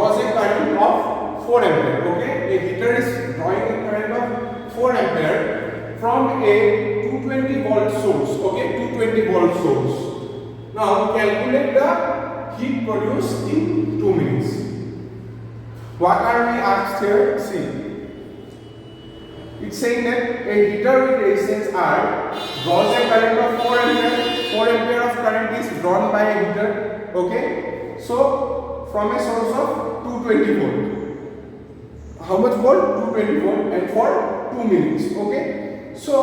draws a current of 4 ampere. Okay, a heater is drawing a current of 4 ampere from a 220 volt source. Okay, 220 volt source. Now calculate the heat produced in 2 minutes. What are we asked here? See, it's saying that a heater with resistance R draws a current of 4 ampere. 4 ampere of current is drawn by a heater. Okay, so from a source of 220 volt. How much volt? 220 volt, and for 2 minutes. Okay, so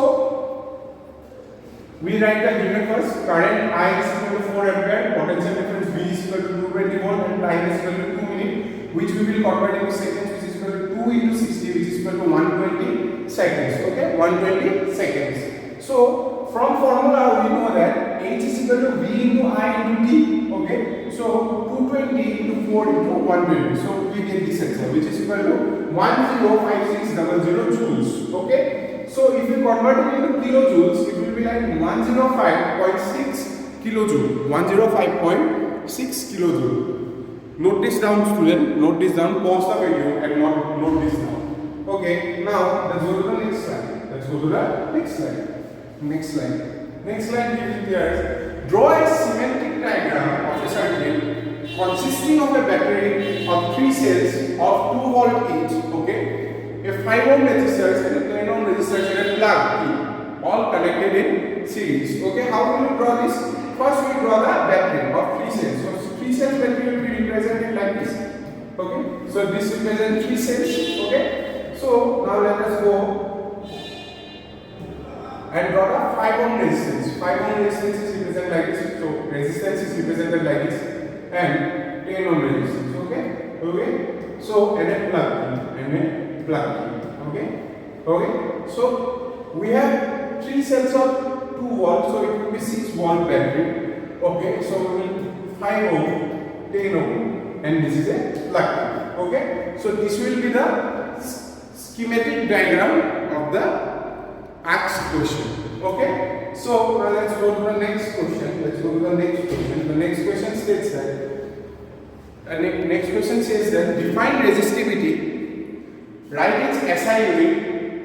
we write the given first. Current I is equal to 4 ampere, potential difference V is equal to 220 volt, and time is equal to 2 minutes, which we will convert into seconds, which is equal to 2 into 60, which is equal to 120 seconds. Okay, 120 seconds. So from formula we know that H is equal to V into I into T. Okay, so 220 into 4 into 120. So we get this answer, which is equal to 105600 joules. Okay, so if you convert it into kilojoules, it will be like 105.6 kilojoule. 105.6 kilojoule. Note this down, student. Note this down. Pause the video and note this down. Okay, now let's go to the next slide. Let's go to the next slide. Next slide. Next slide gives here. Draw a symmetric diagram of a circuit consisting of a battery of 3 cells of 2 volt each. Okay, a 5 ohm resistor and a 10 ohm resistor and a plug key, all connected in series. Okay, how will you draw this? First, we draw the battery of 3 cells. So 3 cells battery will be represented like this. Okay, so this represents 3 cells. Okay, so now let us go and draw the 5 ohm resistance. 5 ohm resistance is represented like this. So resistance is represented like this, and 10 ohm resistance. Okay, okay. So and a plug key, Okay, okay. So we have 3 cells of 2 volt, so it will be 6 volt battery. Okay, so we will 5 ohm, 10 ohm, and this is a plug. Okay, so this will be the schematic diagram of the asked question. Okay, so now let's go to the next question. The next question states that define resistivity. Write its SI unit.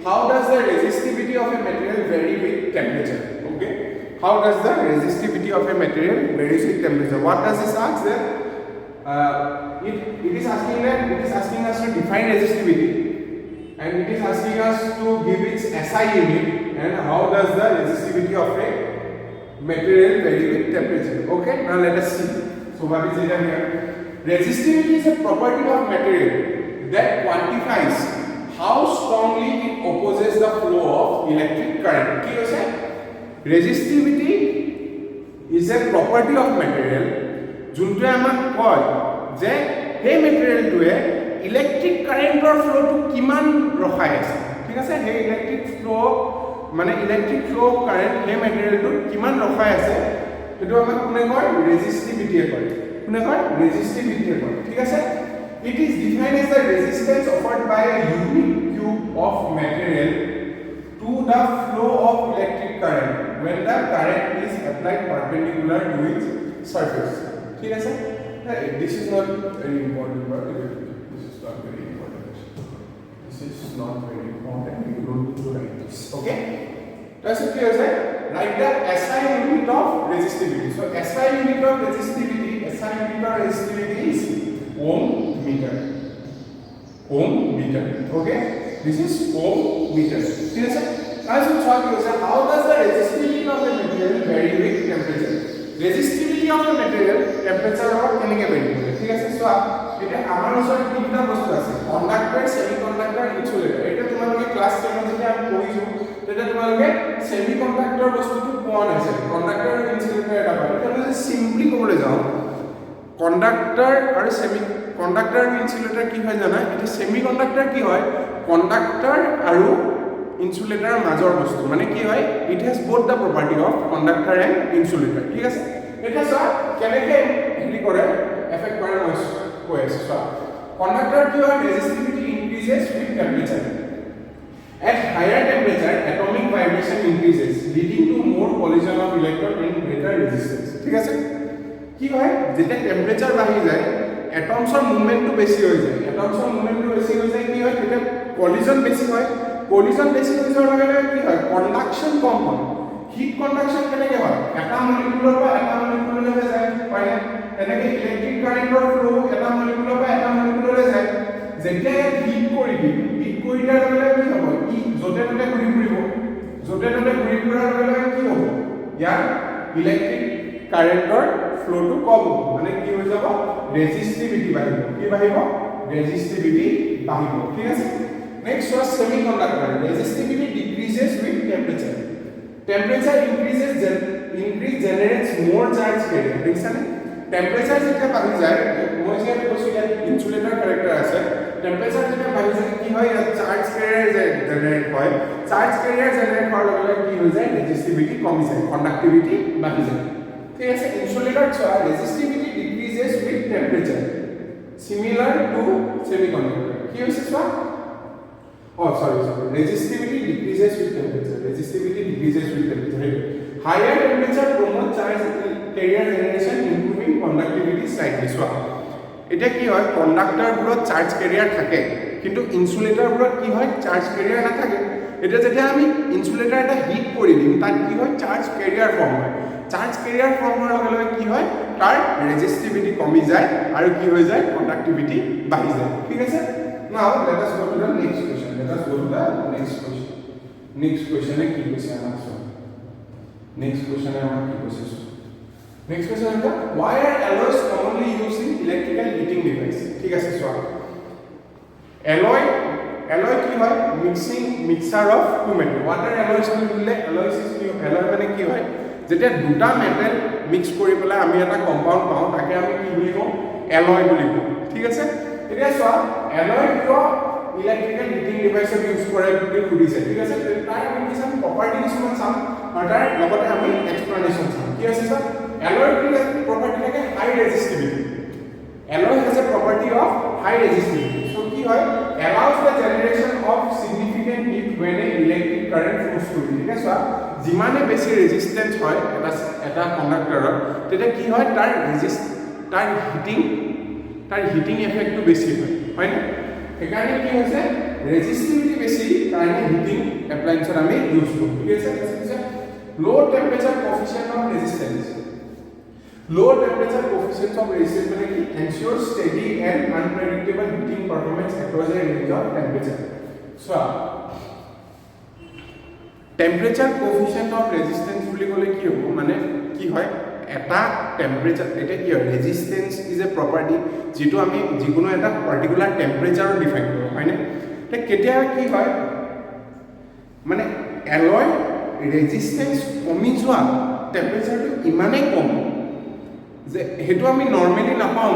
How does the resistivity of a material vary with temperature? Okay, how does the resistivity of a material vary with temperature? What does this ask there? It is asking us to define resistivity, and it is asking us to give its SI unit, and how does the resistivity of a material vary with temperature. Okay, now let us see. So what is it here? Resistivity is a property of material that quantifies how strongly it opposes the flow of electric current. Ki hoise? Resistivity is a property of material juntu amak koy je hey material to e electric current or flow to kiman rokhai ase. Thik ase, hey electric flow mane electric flow current hey material to kiman rokhai ase, etu amak kune koy resistivity e koy. Kune koy resistivity e koy. Thik ase, it is defined as the resistance offered by a unit cube of material to the flow of electric current when the current is applied perpendicular to its surface. ठीक है sir? This is not very important, but this is not very important. This is not very important. You don't need to write this. Okay? That's it, clear, sir? Write the SI unit of resistivity. So SI unit of resistivity is ohm meter. Okay, this is ohm meter. Clear, sir? As you saw, how does the resistivity of a material vary with temperature? Resistivity of a material temperature or keneke vary kore. ঠিক আছে, so এটা আমার ওচৰত তিনটা বস্তু আছে, conductor, semiconductor, ইনসুলেটৰ। এটা তোমালোকে ক্লাস 10 যেতিয়া আমি পঢ়িছো তেতিয়া তোমালোকে সেমিকন্ডাক্টৰ বস্তুটো কোৱা নাছে, কন্ডাক্টৰ আৰু ইনসুলেটৰ এটা পাবা। এটা যদি সিম্পলি ক'বলৈ যাওঁ, কন্ডাক্টৰ আৰু সেমিকন্ডাক্টৰ আৰু ইনসুলেটৰ কি হয় জানা? এটা সেমিকন্ডাক্টৰ কি হয়? কন্ডাক্টৰ আৰু ইনসুলেটৰৰ মাজৰ বস্তু, মানে কি হয়? It has both the property of conductor and insulator. ঠিক আছে, এটা চোৱা কেনেকৈ হেৰি কৰে, এফেক্ট কৰে মই কৈ আছো। চোৱা, কন্ডাক্টৰ কি হয়? Resistivity increases with temperature. At higher temperature, atomic vibration increases, leading to more collision of electron and greater resistance. ঠিক আছে, কি হয়? যেতিয়া টেম্পারেচার বাঢ়ি যায়, এটমছৰ মুভমেন্টটো বেছি হৈ যায় এটমছৰ মুভমেন্টটো বেছি হৈ যায় কি হয় তেতিয়া কলিজন বেছি হয় কলিজন বেছি হৈ যোৱাৰ লগে লগে কি হয় কণ্ডাকশন কম হয় হিট কণ্ডাকশন কেনেকৈ হয় এটা মলিকুলৰ পৰা এটা মলিকুললৈ যায় হয় না তেনেকৈ ইলেক্ট্ৰিক কাৰেন্টৰ ফ্লো এটা মলিকুলৰ পৰা এটা মলিকুললৈ যায় যেতিয়া হিট কৰি দিয়াৰ লগে লগে কি হ'ব ই য'তে ত'তে ঘূৰি ফুৰিব য'তে ত'তে ঘূৰি ফুৰাৰ লগে লগে কি হ'ব ইয়াৰ ইলেক্ট্ৰিক কাৰেন্টৰ ফ্লোটো কম হ'ব মানে কি হৈ যাব ৰেজিস্টিভিটি বাঢ়িব কি বাঢ়িব ৰেজিস্টিভিটি বাঢ়িব ঠিক আছে next was semiconductor resistivity decreases with temperature temperature increase generates more charge carrier দেখিছানে টেম্পারেচার যেতিয়া বাঢ়ি যায় মই যে কৈছো ইয়াত ইনসুলেটৰ ক্যাৰেক্টাৰ আছে টেম্পাৰেচাৰ যেতিয়া বাঢ়ি যায় কি হয় ইয়াত চাৰ্জ ক্যাৰিয়াৰ জেনাৰেট হয় চাৰ্জ ক্যাৰিয়াৰ জেনাৰেট হোৱাৰ লগে লগে কি হৈ যায় ৰেজিস্টিভিটি কমি যায় কণ্ডাক্টিভিটি বাঢ়ি যায় ঠিক আছে ইনসুলেটৰ চোৱা ৰেজিস্টিভিটি ডিক্ৰিজেস উইথ টেম্পাৰেচাৰ সিমিলাৰ টু সেমিকন্ডাক্টৰ কি হৈছে চোৱা sorry resistivity decreases with temperature higher temperature promote charge carrier generation improving conductivity slightly so এটা কি হয় কন্ডাক্টৰ বোৰত চাৰ্জ কেৰিয়াৰ থাকে কিন্তু ইনসুলেটৰ বোৰত কি হয় চাৰ্জ কেৰিয়াৰ নাথাকে এটা যেতিয়া আমি ইনসুলেটৰ এটা হিট কৰি দিম তাত কি হয় চাৰ্জ কেৰিয়াৰ ফৰ্ম হয় চাৰ্জ কেৰিয়াৰ ফৰ্ম হোৱাৰ লগে লগে কি হয় তাৰ ৰেজিস্টিভিটি কমি যায় আৰু কি হৈ যায় কণ্ডাক্টিভিটি বাঢ়ি যায় ঠিক আছে now let us go to the next question next question is কি কৈছে আমাৰ next question is why are alloys commonly used in electrical heating device ঠিক আছে চোৱা alloy কি হয় mixer of two metal what are alloys বুলিলে alloys মানে কি হয় যেতিয়া দুটা মেটেল মিক্স কৰি পেলাই আমি এটা কম্পাউন্ড পাওঁ তাকে আমি কি বুলি কওঁ alloy বুলি কওঁ ঠিক আছে এতিয়া চোৱা alloy কিয় ইলেক্ট্ৰিকেল হিটিং ডিভাইসত ইউজ কৰে বুলি সুধিছে ঠিক আছে তাৰ আমি কিছু প্ৰপাৰ্টি কিছুমান চাম আৰু তাৰ লগতে আমি এক্সপ্লেনেশ্যন চাম কি আছে স্যাৰ alloy কি প্ৰপাৰ্টি থাকে হাই ৰেজিস্টিভিটি alloy has a property of high resistivity so কি হয় allows the generation of significant heat when an electric current flows through it ঠিক আছে যিমানে বেছি ৰেজিস্ট্যান্স হয় এটা কণ্ডাক্টৰৰ তেতিয়া কি হয় তাৰ হিটিং এফেক্টটো বেছি হয় না সেইকাৰণে কি হৈছে ৰেজিস্টিভিটি বেছি কাৰণে হিটিং এপ্লায়েন্সত আমি ইউজ কৰো ঠিক আছে লো টেম্পাৰেচাৰ কোএফিশিয়েন্ট অফ ৰেজিস্ট্যান্স মানে কি ensure steady and unpredictable heating performance across a range of temperature so temperature coefficient of resistance বুলি ক'লে কি হ'ব মানে কি হয় এটা টেম্পারেচার এটা কি হয় রেজিস্ট্যান্স ইজ এ প্রপার্টি যেটো আমি যিকোনো এটা পার্টিকুলার টেম্পারেচার ডিফাইন কৰো হয়নে তে কেতিয়া কি হয় মানে অ্যালয় ৰেজিস্ট্যান্স কমি যোৱা টেম্পাৰেচাৰটো ইমানে কম যে হেতু আমি নৰমালি নাপাওঁ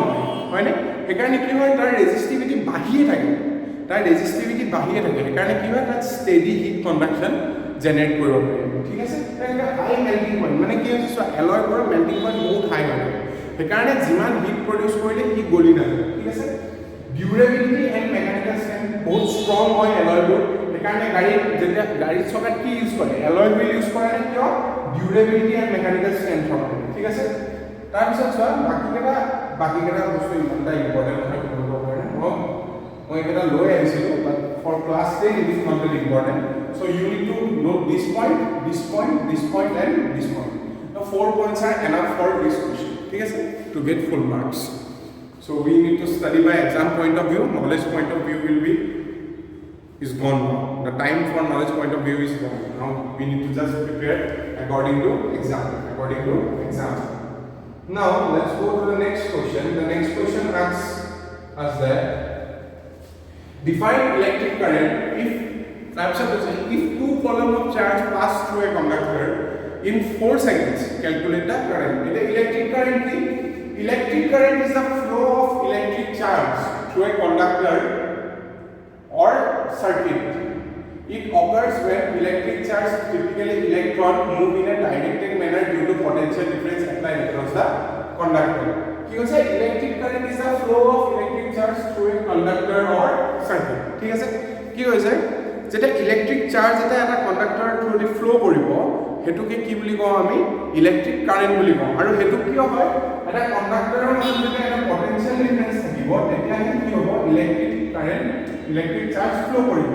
হয়নে সেইকাৰণে কি হয় তাৰ ৰেজিস্টিভিটি বাঢ়িয়ে থাকে সেইকাৰণে কি হয় তাত স্টেডি হিট কণ্ডাকশন জেনাৰেট কৰিব পাৰে ঠিক আছে এটা হাই মেল্টিং পইণ্ট মানে কি হৈছে এলয় কৰা মেল্টিং পইণ্ট বহুত হাই হয় সেইকাৰণে যিমান হিট প্ৰডিউস কৰিলে ই গলি নাযায় ঠিক আছে ডিউৰেবিলিটি এণ্ড মেকানিকেল ষ্ট্ৰেংথ বহুত ষ্ট্ৰং হয় এলয়বোৰ সেইকাৰণে যেতিয়া গাড়ী চকাত কি ইউজ কৰে এলয় হুইল ইউজ কৰে নে কিয় ডিউৰেবিলিটি এণ্ড মেকানিকেল ষ্ট্ৰেংথ হয় ঠিক আছে তাৰপিছত চোৱা বাকিকেইটা বস্তু ইমানটা ইম্পৰ্টেণ্ট নহয় তোমালোকৰ কাৰণে মই এটা লৈ আহিছিলোঁ বাট for class 10 it is not very important so you need to note this point and this point the 4 points are enough for this question ठीक है to get full marks so we need to study by exam point of view knowledge point of view is gone now the time for knowledge point of view is gone now we need to just prepare according to exam now let's go to the next question asks us that define electric current if two column of charge pass through a conductor in 4 seconds calculate the current electric current is the flow of electric charge through a conductor or circuit it occurs when electric charge typically electron move in a directed manner due to potential difference applied across the conductor কি হৈছে electric current is the flow of electric charge through a conductor or circuit ঠিক আছে কি হৈছে যেটা electric charge এটা conductor through the flow কৰিব হেতুকে কি বুলি কওঁ আমি ইলেক্ট্ৰিক কাৰেন্ট বুলি কওঁ আৰু হেতু কিয় হয় এটা কন্ডাক্টৰৰ মাজত এটা পটেনশিয়াল ডিফাৰেন্স থাকে থাকিব তেতিয়াহে কি হ'ব electric current electric charge flow কৰিব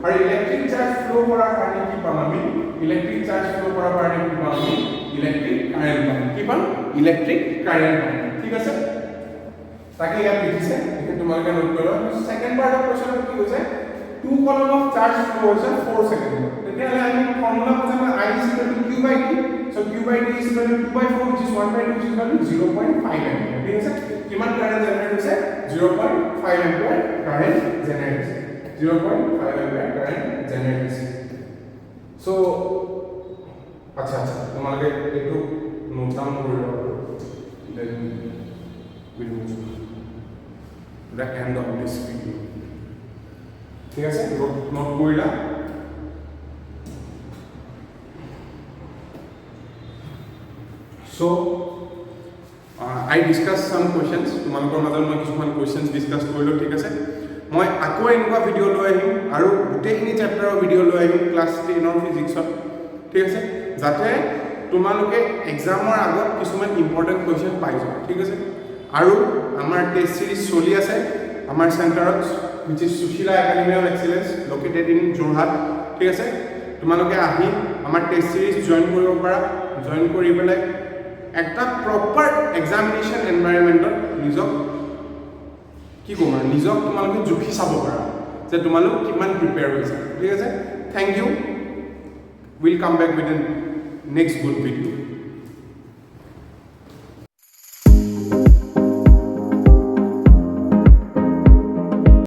আৰু ইলেক্ট্ৰিক চাৰ্জ ফ্লো কৰাৰ কাৰণে কি পাম আমি ইলেক্ট্ৰিক চাৰ্জ ফ্লো কৰাৰ কাৰণে কি পাম আমি ইলেক্ট্ৰিক কাৰেন্ট পাম কি পাম ইলেক্ট্ৰিক কাৰেন্ট পাম ঠিক আছে তাকে ইয়াত লিখিছে এতিয়া তোমালোকে নোট কৰিবা সেকেন্ড পাৰ্ট অফ কোৱেশ্চন কি কৈছে 2 column of charge flow is 4 seconds তেতিয়াহলে আমি ফৰ্মুলা বুজাম I is equal to q by d so q by d is equal to 2 by 4 which is 1 by 2 which is equal to 0.5 ampere ঠিক আছে কিমান current generate হৈছে 0.5 ampere current generate হৈছে 0.5 ampere current generate হৈছে so আচ্ছা তোমালোকে একটু note down কৰি লও then we'll move to the end of this video ঠিক আছে নোট কৰিলা so I discuss some questions তোমালোকৰ মাজত মই কিছুমান questions discuss কৰিলো ঠিক আছে মই আকৌ এনেকুৱা ভিডিও লৈ আহিম আৰু গোটেইখিনি চেপ্টাৰৰ ভিডিও লৈ আহিম ক্লাছ 10 ৰ ফিজিক্সত ঠিক আছে যাতে তোমালোকে এক্সামৰ আগত কিছুমান ইম্পৰ্টেন্ট কোৱেশ্চন পাই যোৱা ঠিক আছে আৰু আমাৰ টেষ্ট সিৰিজ চলি আছে আমাৰ চেণ্টাৰত which is Sushila Academy of Excellence located in Jorhat ঠিক আছে তোমালোকে আহি আমাৰ টেষ্ট সিৰিজ জয়েন কৰিব পাৰা জয়েন কৰি পেলাই একটা প্ৰপাৰ এক্সামিনেশন এনভায়ৰনমেন্টত নিজক কি কোৱা নিজক তোমালোকে জুখি চাব পাৰা যে তোমালোক কিমান প্ৰিপেয়াৰ হৈছে ঠিক আছে thank you will come back with next good video